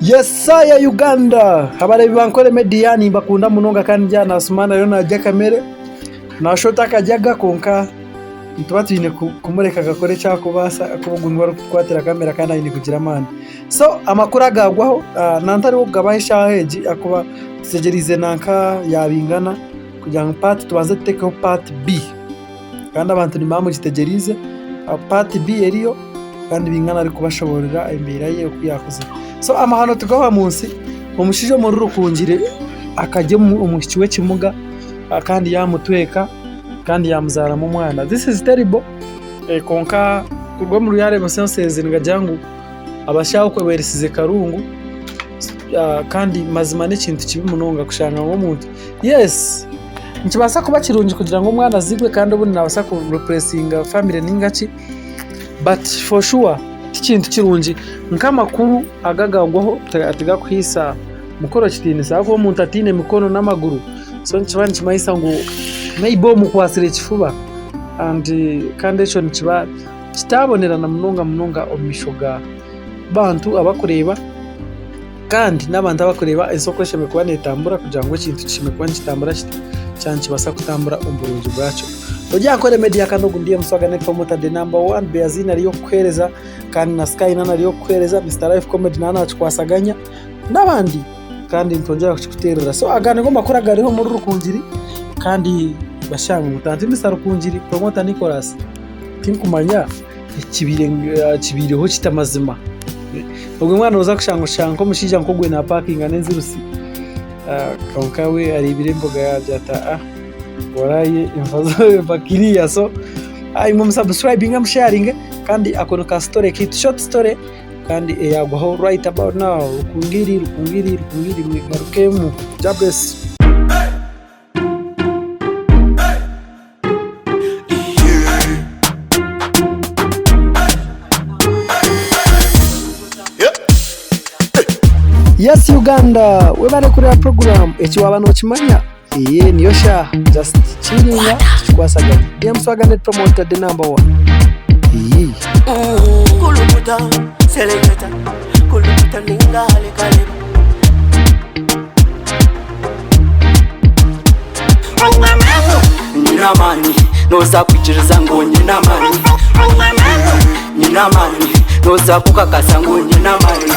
Yesaya Uganda habare bankore mediani bakunda munonga kandi jana asumana rero najya kamere nashota kajaga konka ntubatuine kumureka gakore cyako basa kubugundwa kwatera kamera kandi ayine kugira amana so amakuru agagwaho nantari wo gabahisha heji akuba sejerize nanka yabingana kugira ngo part tubanze tutekeho part B kandi abantu ni mamu gitegerize part B eriyo kandi bingana ari kubashoborera imbere ye kuyakoze so amahano tugawa munsi umushijo muri rukungire akajye umushyiwe kimuga kandi yamutweka kandi yamuzara mu mwana. This is terrible. Konka kurwa mu yare basense ngajyangu abashaka kweberisize karungu kandi mazima n'ikintu kibi munonga kushanga ngo muntu yes nkibasa kuba kirungi kugira ngo umwana azigwe kandi ubundi nabasa ku repressinga family ningaci but for sure ikintu kirungi nkamakuru agagangwaho atiga kwisa mukoro kitini sako umuntu atine mikono n'amaguru so nchibani chimaisa ngo maybe mu kwasire kifuba and kandi echo nchiba kitabonera na munonga omishoga bantu abakureba kandi n'abantu abakureba isoko sheme kuba netambura kugira ngo ikintu kishime kuba kitambura cyanci basa kutambura umburungi bwacu ujya kore media kanogu ndiye Mswagane promoter the number 1 Beazina riyo kwereza kandi na Sky nana riyo kwereza Mr Life Comedy nana twasaganya n'abandi kandi ntongera kukuterera so agane ngo makuru agariho muri rukungiri kandi bashanga mutanti Mr Rukungiri promoter Nicholas kinkumanya ikibiriho kitamazima ubwo mwana uza kushanga ko mushija nko gwe na parking anenzirusi kawe ari ibiremboga yabyata waraye imvazo bakiriya so mu subscribing am sharing kandi akono ka story kit short story kandi yagwaho right about now rukungiri mwarukemu jabes Yes Uganda webare kuri program ekiwaba no kimanya niyo sha just chilling kwasaganya ndiye Mswagane promoter the number 1 kulubuta selector kulubuta ningale kale nina mani noza kwikiriza ngo nina mani nina mani noza kukakasa ngo nina mani